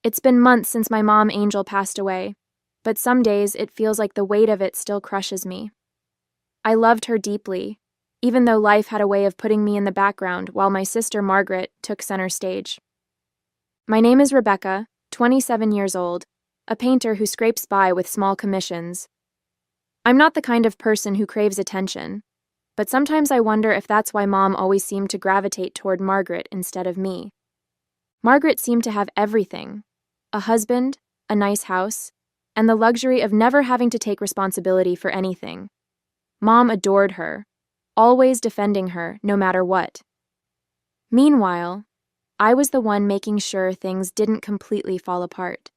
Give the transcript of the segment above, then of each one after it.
It's been months since my mom Angel passed away, but some days it feels like the weight of it still crushes me. I loved her deeply, even though life had a way of putting me in the background while my sister Margaret took center stage. My name is Rebecca, 27 years old, a painter who scrapes by with small commissions. I'm not the kind of person who craves attention, but sometimes I wonder if that's why Mom always seemed to gravitate toward Margaret instead of me. Margaret seemed to have everything: a husband, a nice house, and the luxury of never having to take responsibility for anything. Mom adored her, always defending her no matter what. Meanwhile, I was the one making sure things didn't completely fall apart.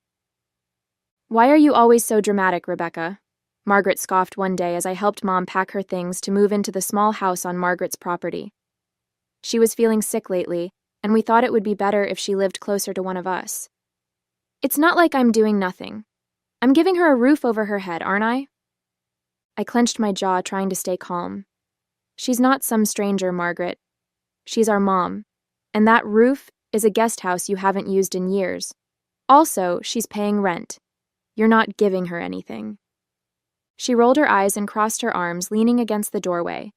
"Why are you always so dramatic, Rebecca?" Margaret scoffed one day as I helped Mom pack her things to move into the small house on Margaret's property. She was feeling sick lately, and we thought it would be better if she lived closer to one of us. "It's not like I'm doing nothing. I'm giving her a roof over her head, aren't I?" I clenched my jaw, trying to stay calm. "She's not some stranger, Margaret. She's our mom, and that roof is a guest house you haven't used in years. Also, she's paying rent. You're not giving her anything." She rolled her eyes and crossed her arms, leaning against the doorway.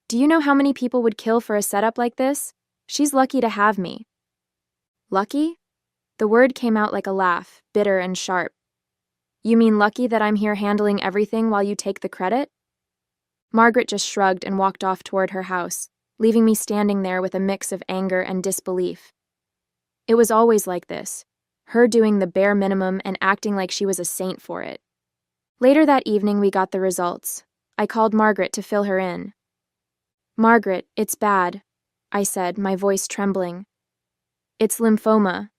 "Do you know how many people would kill for a setup like this? She's lucky to have me." "Lucky?" The word came out like a laugh, bitter and sharp. "You mean lucky that I'm here handling everything while you take the credit?" Margaret just shrugged and walked off toward her house, leaving me standing there with a mix of anger and disbelief. It was always like this, her doing the bare minimum and acting like she was a saint for it. Later that evening, we got the results. I called Margaret to fill her in. "Margaret, it's bad," I said, my voice trembling. "It's lymphoma.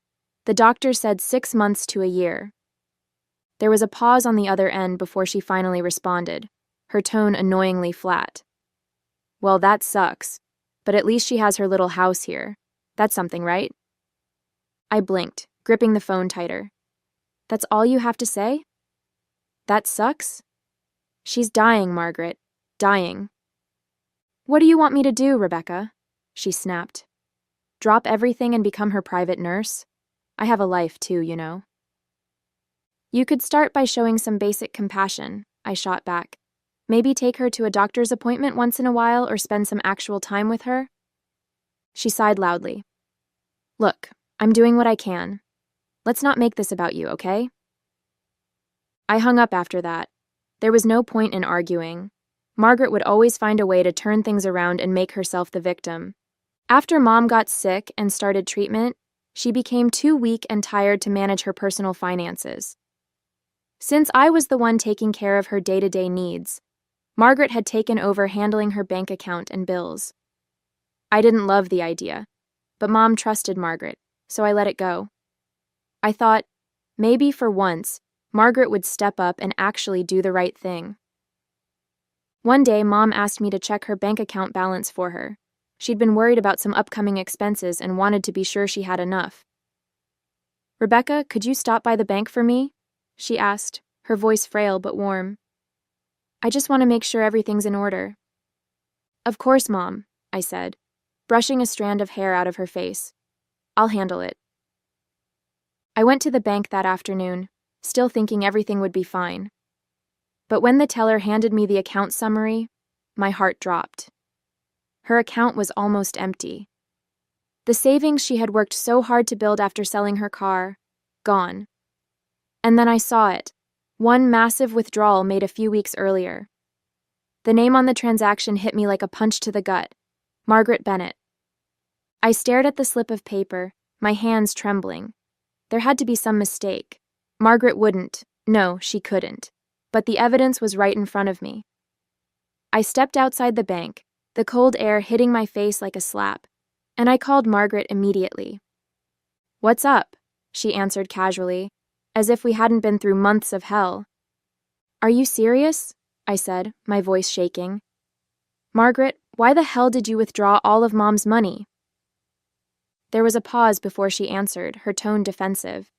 The doctor said 6 months to a year." There was a pause on the other end before she finally responded, her tone annoyingly flat. "Well, that sucks, but at least she has her little house here. That's something, right?" I blinked, gripping the phone tighter. "That's all you have to say? That sucks? She's dying, Margaret. Dying." "What do you want me to do, Rebecca?" she snapped. "Drop everything and become her private nurse? I have a life too, you know." "You could start by showing some basic compassion," I shot back. "Maybe take her to a doctor's appointment once in a while or spend some actual time with her." She sighed loudly. "Look, I'm doing what I can. Let's not make this about you, okay?" I hung up after that. There was no point in arguing. Margaret would always find a way to turn things around and make herself the victim. After Mom got sick and started treatment, she became too weak and tired to manage her personal finances. Since I was the one taking care of her day-to-day needs, Margaret had taken over handling her bank account and bills. I didn't love the idea, but Mom trusted Margaret, so I let it go. I thought, maybe for once, Margaret would step up and actually do the right thing. One day, Mom asked me to check her bank account balance for her. She'd been worried about some upcoming expenses and wanted to be sure she had enough. "Rebecca, could you stop by the bank for me?" she asked, her voice frail but warm. "I just want to make sure everything's in order." "Of course, Mom," I said, brushing a strand of hair out of her face. "I'll handle it." I went to the bank that afternoon, still thinking everything would be fine. But when the teller handed me the account summary, my heart dropped. Her account was almost empty. The savings she had worked so hard to build after selling her car, gone. And then I saw it, one massive withdrawal made a few weeks earlier. The name on the transaction hit me like a punch to the gut: Margaret Bennett. I stared at the slip of paper, my hands trembling. There had to be some mistake. Margaret wouldn't. No, she couldn't. But the evidence was right in front of me. I stepped outside the bank, the cold air hitting my face like a slap, and I called Margaret immediately. "What's up?" she answered casually, as if we hadn't been through months of hell. "Are you serious?" I said, my voice shaking. "Margaret, why the hell did you withdraw all of Mom's money?" There was a pause before she answered, her tone defensive.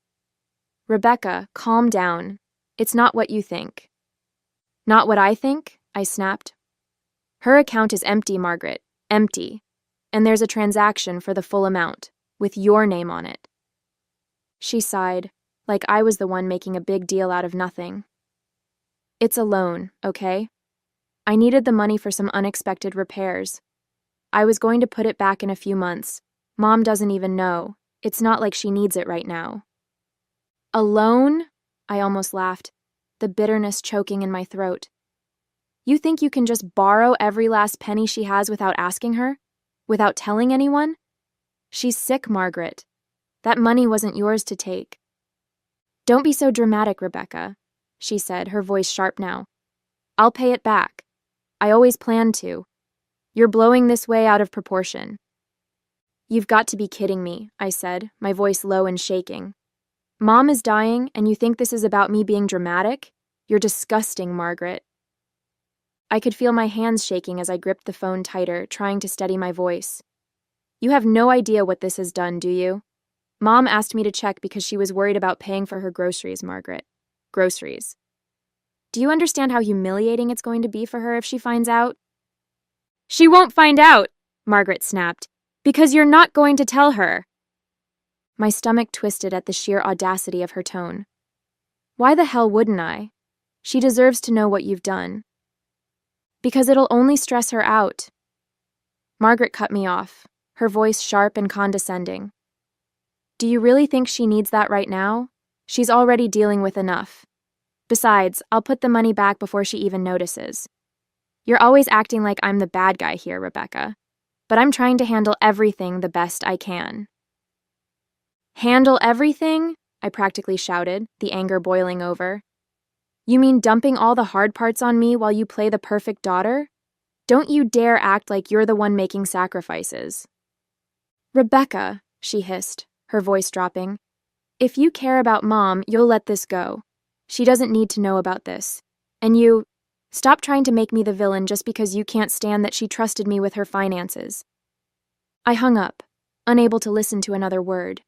"Rebecca, calm down. It's not what you think." "Not what I think?" I snapped. "Her account is empty, Margaret. Empty. And there's a transaction for the full amount, with your name on it." She sighed, like I was the one making a big deal out of nothing. It's a loan, okay? I needed the money for some unexpected repairs. I was going to put it back in a few months. Mom doesn't even know. It's not like she needs it right now. A loan? I almost laughed, the bitterness choking in my throat. You think you can just borrow every last penny she has without asking her? Without telling anyone? She's sick, Margaret. That money wasn't yours to take. Don't be so dramatic, Rebecca, she said, her voice sharp now. I'll pay it back. I always planned to. You're blowing this way out of proportion. You've got to be kidding me, I said, my voice low and shaking. Mom is dying, and you think this is about me being dramatic? You're disgusting, Margaret. I could feel my hands shaking as I gripped the phone tighter, trying to steady my voice. You have no idea what this has done, do you? Mom asked me to check because she was worried about paying for her groceries, Margaret. Groceries. Do you understand how humiliating it's going to be for her if she finds out? She won't find out, Margaret snapped, because you're not going to tell her. My stomach twisted at the sheer audacity of her tone. Why the hell wouldn't I? She deserves to know what you've done. Because it'll only stress her out. Margaret cut me off, her voice sharp and condescending. Do you really think she needs that right now? She's already dealing with enough. Besides, I'll put the money back before she even notices. You're always acting like I'm the bad guy here, Rebecca. But I'm trying to handle everything the best I can. Handle everything? I practically shouted, the anger boiling over. You mean dumping all the hard parts on me while you play the perfect daughter? Don't you dare act like you're the one making sacrifices. Rebecca, she hissed, her voice dropping. If you care about Mom, you'll let this go. She doesn't need to know about this. And you, stop trying to make me the villain just because you can't stand that she trusted me with her finances. I hung up, unable to listen to another word.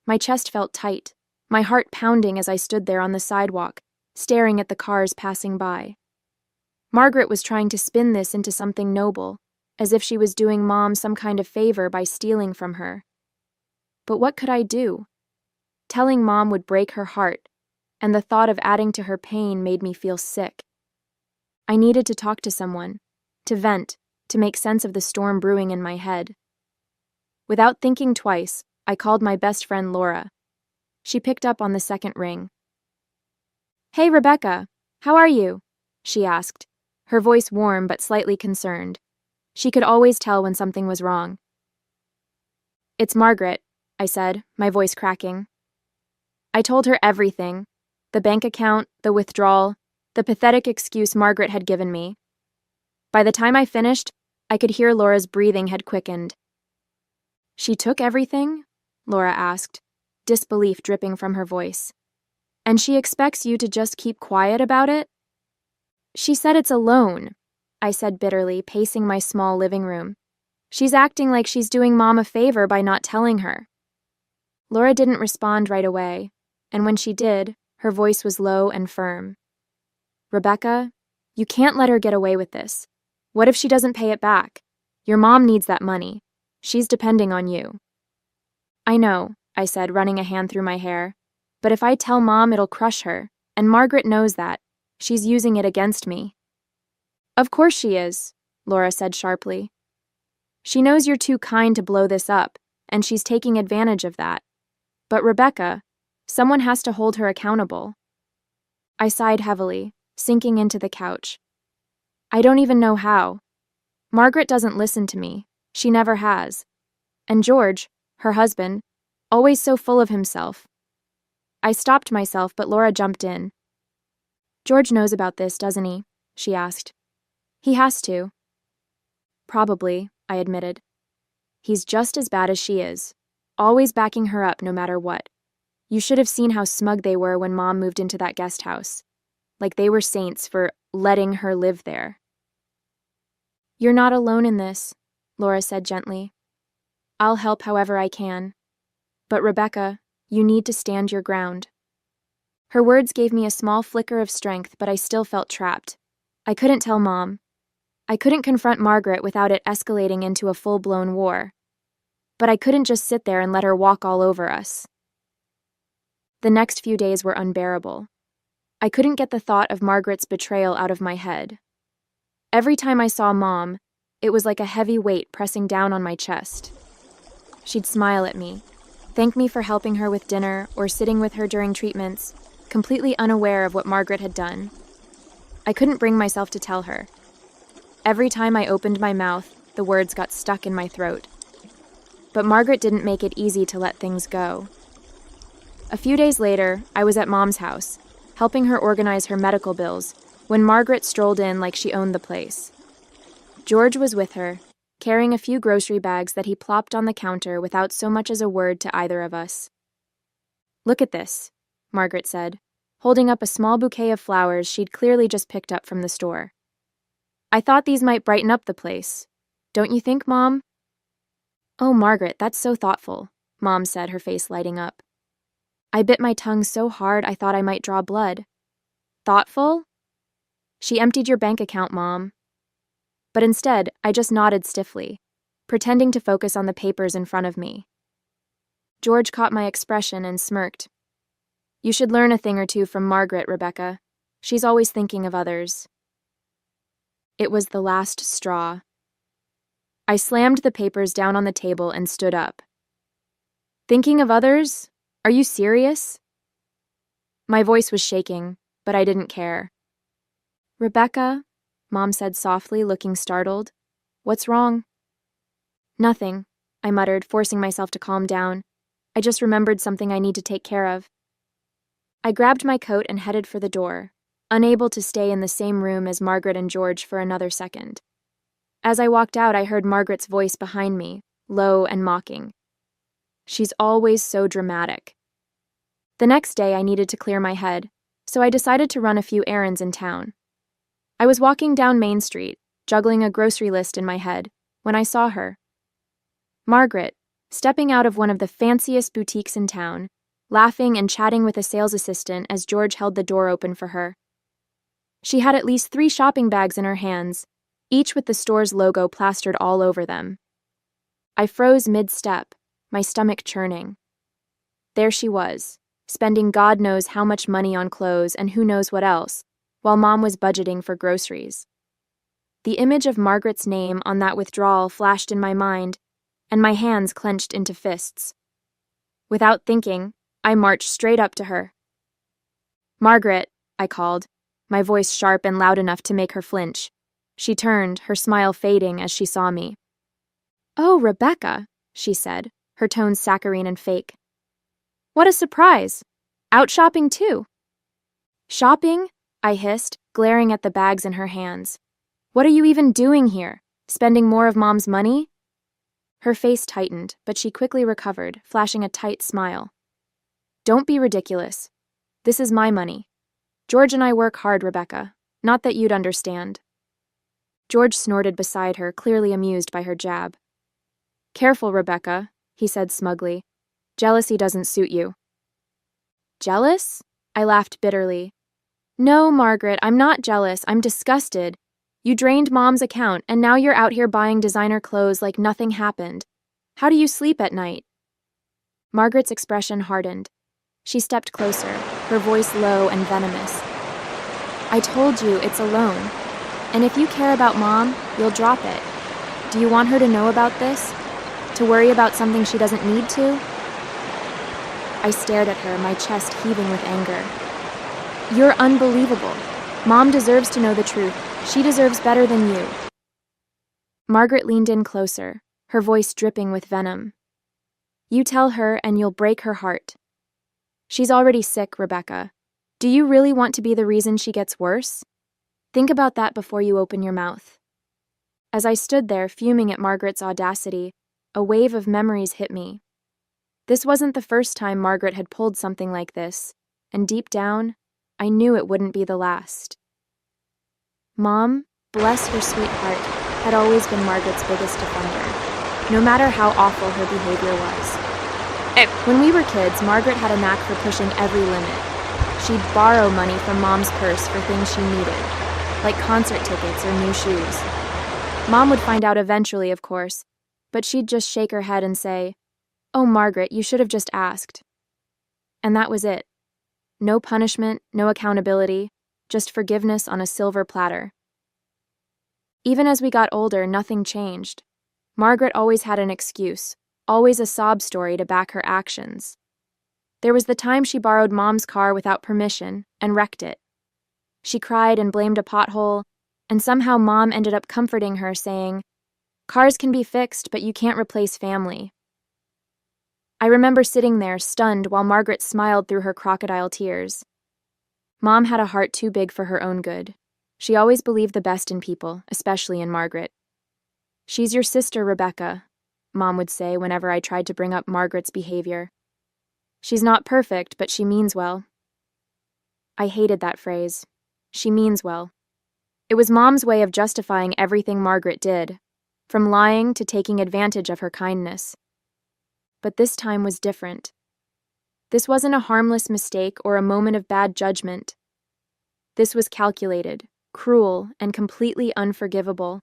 My chest felt tight, my heart pounding as I stood there on the sidewalk, staring at the cars passing by. Margaret was trying to spin this into something noble, as if she was doing Mom some kind of favor by stealing from her. But what could I do? Telling Mom would break her heart, and the thought of adding to her pain made me feel sick. I needed to talk to someone, to vent, to make sense of the storm brewing in my head. Without thinking twice, I called my best friend Laura. She picked up on the second ring. Hey, Rebecca, how are you? She asked, her voice warm but slightly concerned. She could always tell when something was wrong. It's Margaret, I said, my voice cracking. I told her everything, the bank account, the withdrawal, the pathetic excuse Margaret had given me. By the time I finished, I could hear Laura's breathing had quickened. She took everything? Laura asked, disbelief dripping from her voice. And she expects you to just keep quiet about it? She said it's a loan, I said bitterly, pacing my small living room. She's acting like she's doing Mom a favor by not telling her. Laura didn't respond right away, and when she did, her voice was low and firm. Rebecca, you can't let her get away with this. What if she doesn't pay it back? Your mom needs that money. She's depending on you. I know, I said, running a hand through my hair. But if I tell Mom, it'll crush her, and Margaret knows that. She's using it against me. Of course she is, Laura said sharply. She knows you're too kind to blow this up, and she's taking advantage of that. But Rebecca, someone has to hold her accountable. I sighed heavily, sinking into the couch. I don't even know how. Margaret doesn't listen to me. She never has. And George, her husband, always so full of himself. I stopped myself, but Laura jumped in. George knows about this, doesn't he? She asked. He has to. Probably, I admitted. He's just as bad as she is, always backing her up no matter what. You should have seen how smug they were when Mom moved into that guest house. Like they were saints for letting her live there. You're not alone in this, Laura said gently. I'll help however I can. But Rebecca, you need to stand your ground. Her words gave me a small flicker of strength, but I still felt trapped. I couldn't tell Mom. I couldn't confront Margaret without it escalating into a full-blown war. But I couldn't just sit there and let her walk all over us. The next few days were unbearable. I couldn't get the thought of Margaret's betrayal out of my head. Every time I saw Mom, it was like a heavy weight pressing down on my chest. She'd smile at me, thank me for helping her with dinner or sitting with her during treatments, completely unaware of what Margaret had done. I couldn't bring myself to tell her. Every time I opened my mouth, the words got stuck in my throat. But Margaret didn't make it easy to let things go. A few days later, I was at Mom's house, helping her organize her medical bills, when Margaret strolled in like she owned the place. George was with her, carrying a few grocery bags that he plopped on the counter without so much as a word to either of us. "Look at this," Margaret said, holding up a small bouquet of flowers she'd clearly just picked up from the store. "I thought these might brighten up the place. Don't you think, Mom?" "Oh, Margaret, that's so thoughtful," Mom said, her face lighting up. I bit my tongue so hard I thought I might draw blood. "Thoughtful?" "She emptied your bank account, Mom." But instead, I just nodded stiffly, pretending to focus on the papers in front of me. George caught my expression and smirked. "You should learn a thing or two from Margaret, Rebecca. She's always thinking of others." It was the last straw. I slammed the papers down on the table and stood up. "Thinking of others? Are you serious?" My voice was shaking, but I didn't care. "Rebecca," Mom said softly, looking startled. "What's wrong?" "Nothing," I muttered, forcing myself to calm down. "I just remembered something I need to take care of." I grabbed my coat and headed for the door, unable to stay in the same room as Margaret and George for another second. As I walked out, I heard Margaret's voice behind me, low and mocking. "She's always so dramatic." The next day, I needed to clear my head, so I decided to run a few errands in town. I was walking down Main Street, juggling a grocery list in my head, when I saw her. Margaret, stepping out of one of the fanciest boutiques in town, laughing and chatting with a sales assistant as George held the door open for her. She had at least 3 shopping bags in her hands, each with the store's logo plastered all over them. I froze mid-step, my stomach churning. There she was, spending God knows how much money on clothes and who knows what else, while Mom was budgeting for groceries. The image of Margaret's name on that withdrawal flashed in my mind, and my hands clenched into fists. Without thinking, I marched straight up to her. "Margaret," I called, my voice sharp and loud enough to make her flinch. She turned, her smile fading as she saw me. "Oh, Rebecca," she said, her tone saccharine and fake. "What a surprise! Out shopping too." "Shopping?" I hissed, glaring at the bags in her hands. "What are you even doing here? Spending more of Mom's money?" Her face tightened, but she quickly recovered, flashing a tight smile. "Don't be ridiculous. This is my money. George and I work hard, Rebecca. Not that you'd understand." George snorted beside her, clearly amused by her jab. "Careful, Rebecca," he said smugly. "Jealousy doesn't suit you." "Jealous?" I laughed bitterly. "No, Margaret, I'm not jealous. I'm disgusted. You drained Mom's account, and now you're out here buying designer clothes like nothing happened. How do you sleep at night?" Margaret's expression hardened. She stepped closer, her voice low and venomous. "I told you it's a loan. And if you care about Mom, you'll drop it. Do you want her to know about this? To worry about something she doesn't need to?" I stared at her, my chest heaving with anger. "You're unbelievable. Mom deserves to know the truth. She deserves better than you." Margaret leaned in closer, her voice dripping with venom. "You tell her and you'll break her heart. She's already sick, Rebecca. Do you really want to be the reason she gets worse? Think about that before you open your mouth." As I stood there, fuming at Margaret's audacity, a wave of memories hit me. This wasn't the first time Margaret had pulled something like this, and deep down, I knew it wouldn't be the last. Mom, bless her sweet heart, had always been Margaret's biggest defender, no matter how awful her behavior was. When we were kids, Margaret had a knack for pushing every limit. She'd borrow money from Mom's purse for things she needed, like concert tickets or new shoes. Mom would find out eventually, of course, but she'd just shake her head and say, "Oh, Margaret, you should have just asked." And that was it. No punishment, no accountability, just forgiveness on a silver platter. Even as we got older, nothing changed. Margaret always had an excuse, always a sob story to back her actions. There was the time she borrowed Mom's car without permission and wrecked it. She cried and blamed a pothole, and somehow Mom ended up comforting her, saying, "Cars can be fixed, but you can't replace family." I remember sitting there, stunned, while Margaret smiled through her crocodile tears. Mom had a heart too big for her own good. She always believed the best in people, especially in Margaret. "She's your sister, Rebecca," Mom would say whenever I tried to bring up Margaret's behavior. "She's not perfect, but she means well." I hated that phrase. She means well. It was Mom's way of justifying everything Margaret did, from lying to taking advantage of her kindness. But this time was different. This wasn't a harmless mistake or a moment of bad judgment. This was calculated, cruel, and completely unforgivable.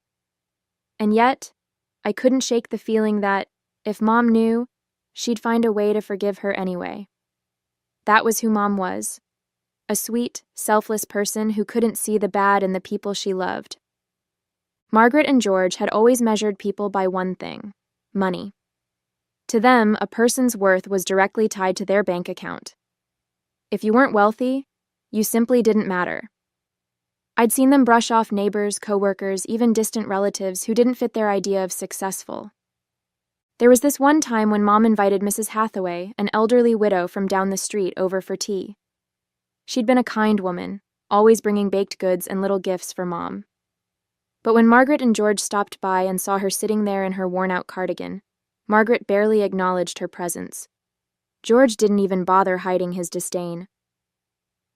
And yet, I couldn't shake the feeling that, if Mom knew, she'd find a way to forgive her anyway. That was who Mom was. A sweet, selfless person who couldn't see the bad in the people she loved. Margaret and George had always measured people by one thing: money. To them, a person's worth was directly tied to their bank account. If you weren't wealthy, you simply didn't matter. I'd seen them brush off neighbors, coworkers, even distant relatives who didn't fit their idea of successful. There was this one time when Mom invited Mrs. Hathaway, an elderly widow from down the street, over for tea. She'd been a kind woman, always bringing baked goods and little gifts for Mom. But when Margaret and George stopped by and saw her sitting there in her worn-out cardigan, Margaret barely acknowledged her presence. George didn't even bother hiding his disdain.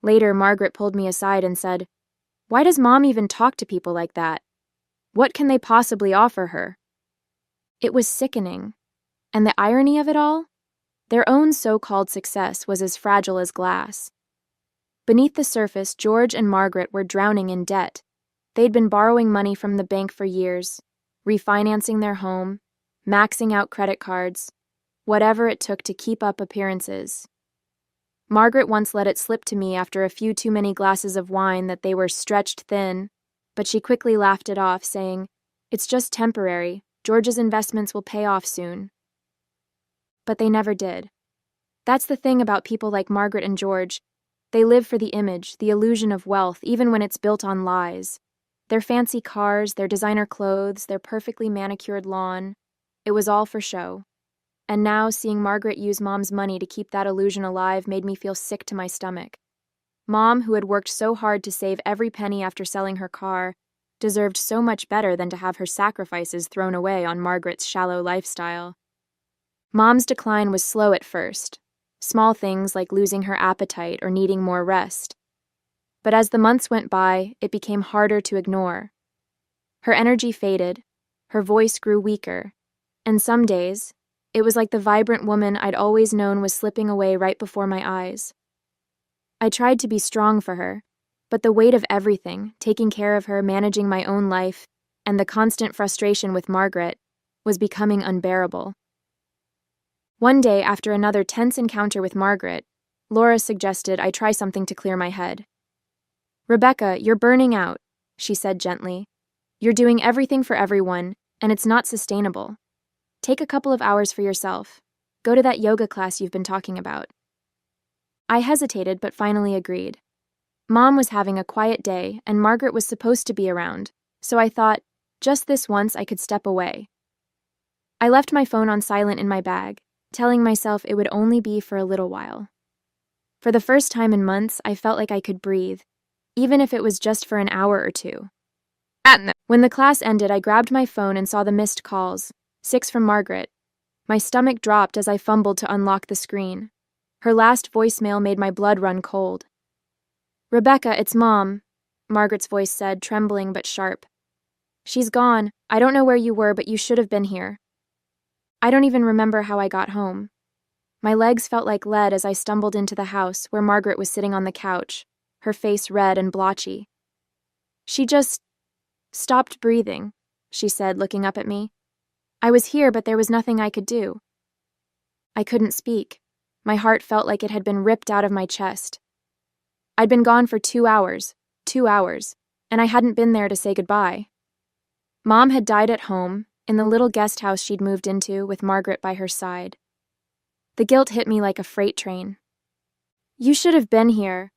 Later, Margaret pulled me aside and said, "Why does Mom even talk to people like that? What can they possibly offer her?" It was sickening. And the irony of it all? Their own so-called success was as fragile as glass. Beneath the surface, George and Margaret were drowning in debt. They'd been borrowing money from the bank for years, refinancing their home, maxing out credit cards, whatever it took to keep up appearances. Margaret once let it slip to me after a few too many glasses of wine that they were stretched thin, but she quickly laughed it off, saying, "It's just temporary. George's investments will pay off soon." But they never did. That's the thing about people like Margaret and George. They live for the image, the illusion of wealth, even when it's built on lies. Their fancy cars, their designer clothes, their perfectly manicured lawn. It was all for show. And now, seeing Margaret use Mom's money to keep that illusion alive made me feel sick to my stomach. Mom, who had worked so hard to save every penny after selling her car, deserved so much better than to have her sacrifices thrown away on Margaret's shallow lifestyle. Mom's decline was slow at first, small things like losing her appetite or needing more rest. But as the months went by, it became harder to ignore. Her energy faded, her voice grew weaker, and some days, it was like the vibrant woman I'd always known was slipping away right before my eyes. I tried to be strong for her, but the weight of everything, taking care of her, managing my own life, and the constant frustration with Margaret, was becoming unbearable. One day, after another tense encounter with Margaret, Laura suggested I try something to clear my head. "Rebecca, you're burning out," she said gently. "You're doing everything for everyone, and it's not sustainable. Take a couple of hours for yourself. Go to that yoga class you've been talking about." I hesitated, but finally agreed. Mom was having a quiet day, and Margaret was supposed to be around, so I thought, just this once I could step away. I left my phone on silent in my bag, telling myself it would only be for a little while. For the first time in months, I felt like I could breathe, even if it was just for an hour or two. When the class ended, I grabbed my phone and saw the missed calls, 6 from Margaret. My stomach dropped as I fumbled to unlock the screen. Her last voicemail made my blood run cold. "Rebecca, it's Mom," Margaret's voice said, trembling but sharp. "She's gone. I don't know where you were, but you should have been here." I don't even remember how I got home. My legs felt like lead as I stumbled into the house where Margaret was sitting on the couch, her face red and blotchy. "She just stopped breathing," she said, looking up at me. "I was here, but there was nothing I could do." I couldn't speak. My heart felt like it had been ripped out of my chest. I'd been gone for 2 hours, and I hadn't been there to say goodbye. Mom had died at home, in the little guest house she'd moved into with Margaret by her side. The guilt hit me like a freight train. "You should have been here,"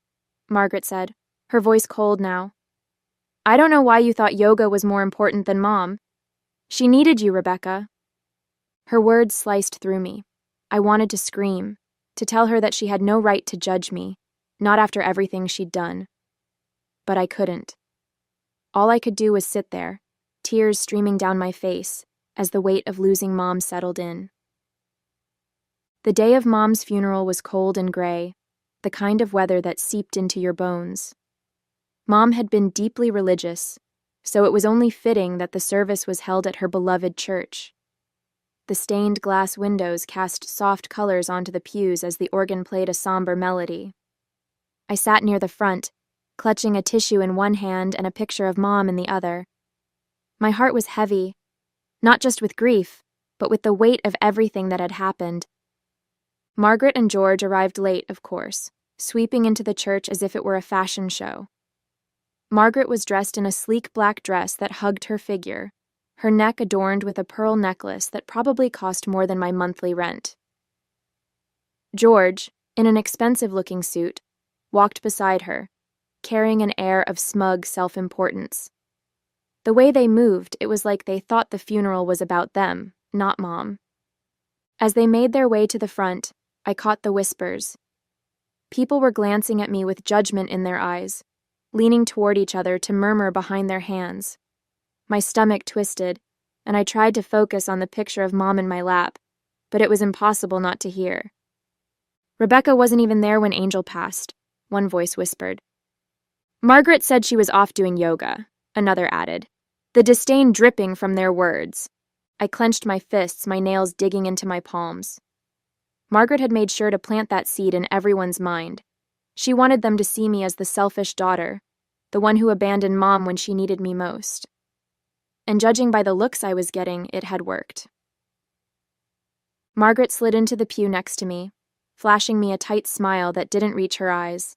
Margaret said, her voice cold now. "I don't know why you thought yoga was more important than Mom. She needed you, Rebecca." Her words sliced through me. I wanted to scream, to tell her that she had no right to judge me, not after everything she'd done. But I couldn't. All I could do was sit there, tears streaming down my face as the weight of losing Mom settled in. The day of Mom's funeral was cold and gray, the kind of weather that seeped into your bones. Mom had been deeply religious, so it was only fitting that the service was held at her beloved church. The stained glass windows cast soft colors onto the pews as the organ played a somber melody. I sat near the front, clutching a tissue in one hand and a picture of Mom in the other. My heart was heavy, not just with grief, but with the weight of everything that had happened. Margaret and George arrived late, of course, sweeping into the church as if it were a fashion show. Margaret was dressed in a sleek black dress that hugged her figure, her neck adorned with a pearl necklace that probably cost more than my monthly rent. George, in an expensive-looking suit, walked beside her, carrying an air of smug self-importance. The way they moved, it was like they thought the funeral was about them, not Mom. As they made their way to the front, I caught the whispers. People were glancing at me with judgment in their eyes, leaning toward each other to murmur behind their hands. My stomach twisted, and I tried to focus on the picture of Mom in my lap, but it was impossible not to hear. "Rebecca wasn't even there when Angel passed," one voice whispered. "Margaret said she was off doing yoga," another added, the disdain dripping from their words. I clenched my fists, my nails digging into my palms. Margaret had made sure to plant that seed in everyone's mind. She wanted them to see me as the selfish daughter, the one who abandoned Mom when she needed me most. And judging by the looks I was getting, it had worked. Margaret slid into the pew next to me, flashing me a tight smile that didn't reach her eyes.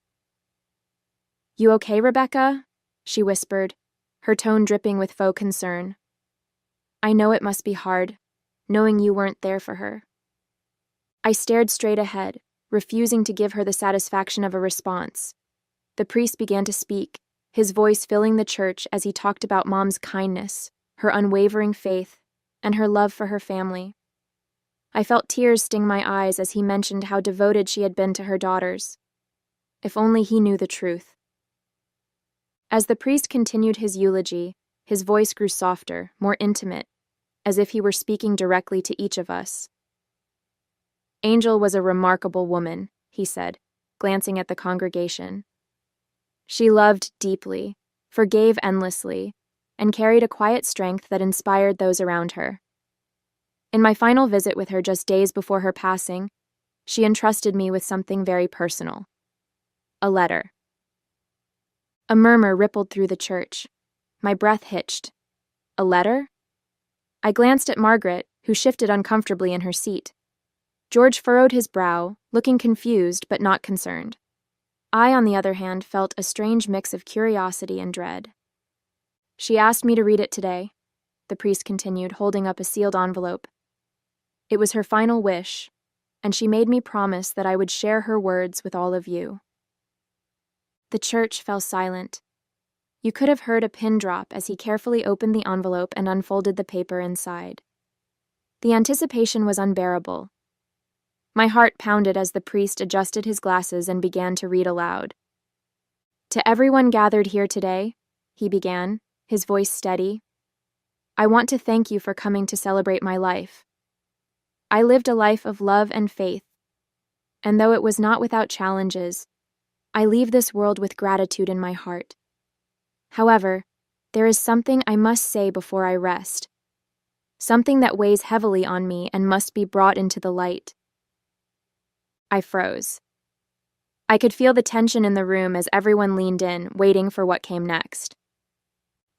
"You okay, Rebecca?" she whispered, her tone dripping with faux concern. "I know it must be hard, knowing you weren't there for her." I stared straight ahead, refusing to give her the satisfaction of a response. The priest began to speak, his voice filling the church as he talked about Mom's kindness, her unwavering faith, and her love for her family. I felt tears sting my eyes as he mentioned how devoted she had been to her daughters. If only he knew the truth. As the priest continued his eulogy, his voice grew softer, more intimate, as if he were speaking directly to each of us. "Angel was a remarkable woman," he said, glancing at the congregation. "She loved deeply, forgave endlessly, and carried a quiet strength that inspired those around her. In my final visit with her just days before her passing, she entrusted me with something very personal. A letter." A murmur rippled through the church. My breath hitched. A letter? I glanced at Margaret, who shifted uncomfortably in her seat. George furrowed his brow, looking confused but not concerned. I, on the other hand, felt a strange mix of curiosity and dread. "She asked me to read it today," the priest continued, holding up a sealed envelope. "It was her final wish, and she made me promise that I would share her words with all of you." The church fell silent. You could have heard a pin drop as he carefully opened the envelope and unfolded the paper inside. The anticipation was unbearable. My heart pounded as the priest adjusted his glasses and began to read aloud. "To everyone gathered here today," he began, his voice steady, "I want to thank you for coming to celebrate my life. I lived a life of love and faith, and though it was not without challenges, I leave this world with gratitude in my heart. However, there is something I must say before I rest, something that weighs heavily on me and must be brought into the light." I froze. I could feel the tension in the room as everyone leaned in, waiting for what came next.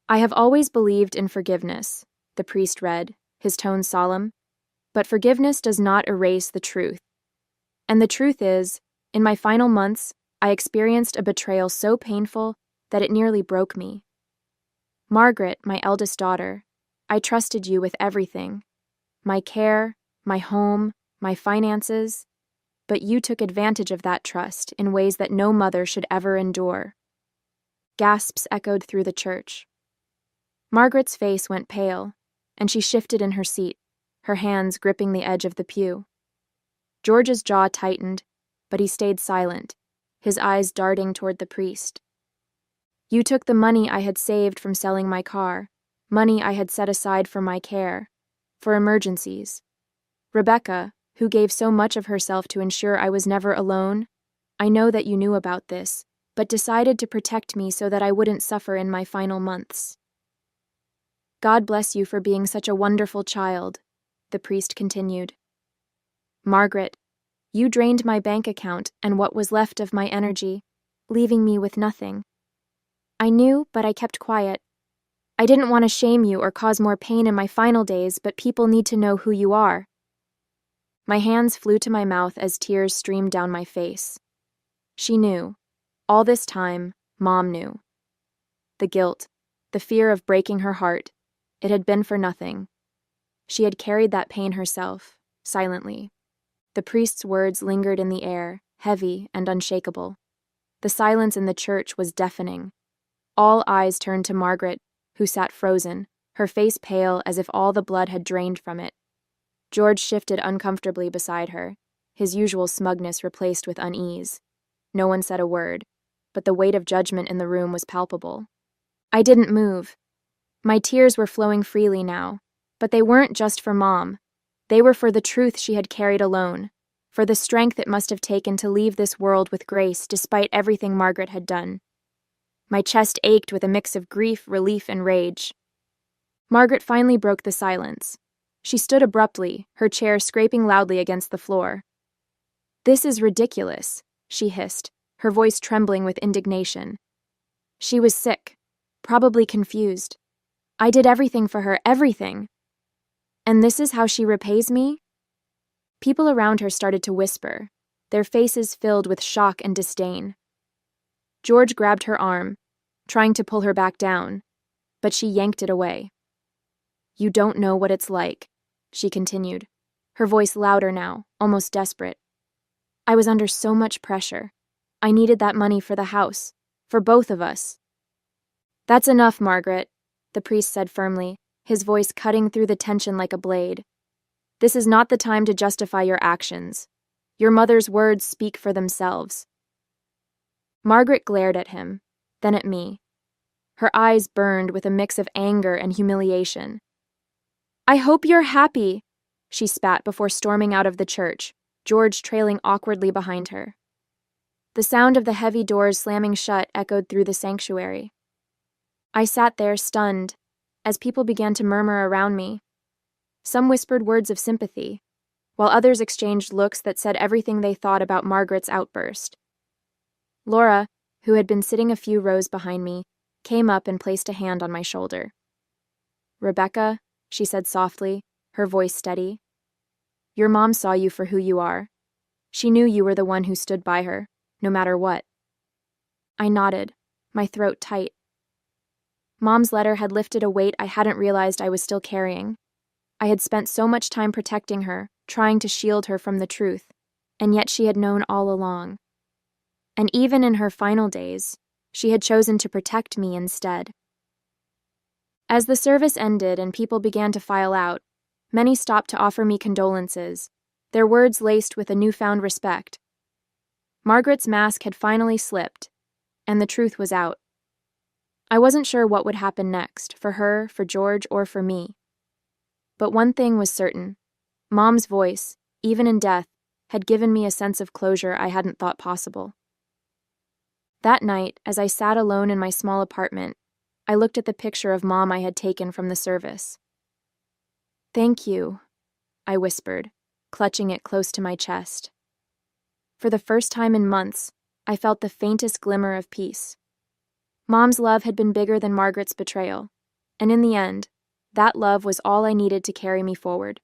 "I have always believed in forgiveness," the priest read, his tone solemn, "but forgiveness does not erase the truth. And the truth is, in my final months, I experienced a betrayal so painful that it nearly broke me. Margaret, my eldest daughter, I trusted you with everything. My care, my home, my finances. But you took advantage of that trust in ways that no mother should ever endure. Gasps echoed through the church. Margaret's face went pale, and she shifted in her seat, her hands gripping the edge of the pew. George's jaw tightened, but he stayed silent, his eyes darting toward the priest. You took the money I had saved from selling my car, money I had set aside for my care, for emergencies. Rebecca, who gave so much of herself to ensure I was never alone, I know that you knew about this, but decided to protect me so that I wouldn't suffer in my final months. God bless you for being such a wonderful child, the priest continued. Margaret, you drained my bank account and what was left of my energy, leaving me with nothing. I knew, but I kept quiet. I didn't want to shame you or cause more pain in my final days, but people need to know who you are. My hands flew to my mouth as tears streamed down my face. She knew. All this time, Mom knew. The guilt, the fear of breaking her heart, it had been for nothing. She had carried that pain herself, silently. The priest's words lingered in the air, heavy and unshakable. The silence in the church was deafening. All eyes turned to Margaret, who sat frozen, her face pale as if all the blood had drained from it. George shifted uncomfortably beside her, his usual smugness replaced with unease. No one said a word, but the weight of judgment in the room was palpable. I didn't move. My tears were flowing freely now, but they weren't just for Mom. They were for the truth she had carried alone, for the strength it must have taken to leave this world with grace despite everything Margaret had done. My chest ached with a mix of grief, relief, and rage. Margaret finally broke the silence. She stood abruptly, her chair scraping loudly against the floor. "This is ridiculous," she hissed, her voice trembling with indignation. She was sick, probably confused. I did everything for her, everything. And this is how she repays me? People around her started to whisper, their faces filled with shock and disdain. George grabbed her arm, trying to pull her back down, but she yanked it away. "You don't know what it's like," she continued, her voice louder now, almost desperate. "I was under so much pressure. I needed that money for the house, for both of us." "That's enough, Margaret," the priest said firmly, his voice cutting through the tension like a blade. "This is not the time to justify your actions. Your mother's words speak for themselves." Margaret glared at him, then at me. Her eyes burned with a mix of anger and humiliation. "I hope you're happy," she spat before storming out of the church, George trailing awkwardly behind her. The sound of the heavy doors slamming shut echoed through the sanctuary. I sat there, stunned, as people began to murmur around me. Some whispered words of sympathy, while others exchanged looks that said everything they thought about Margaret's outburst. Laura, who had been sitting a few rows behind me, came up and placed a hand on my shoulder. "Rebecca," she said softly, her voice steady, "your mom saw you for who you are. She knew you were the one who stood by her, no matter what." I nodded, my throat tight. Mom's letter had lifted a weight I hadn't realized I was still carrying. I had spent so much time protecting her, trying to shield her from the truth, and yet she had known all along. And even in her final days, she had chosen to protect me instead. As the service ended and people began to file out, many stopped to offer me condolences, their words laced with a newfound respect. Margaret's mask had finally slipped, and the truth was out. I wasn't sure what would happen next, for her, for George, or for me. But one thing was certain. Mom's voice, even in death, had given me a sense of closure I hadn't thought possible. That night, as I sat alone in my small apartment, I looked at the picture of Mom I had taken from the service. "Thank you," I whispered, clutching it close to my chest. For the first time in months, I felt the faintest glimmer of peace. Mom's love had been bigger than Margaret's betrayal, and in the end, that love was all I needed to carry me forward.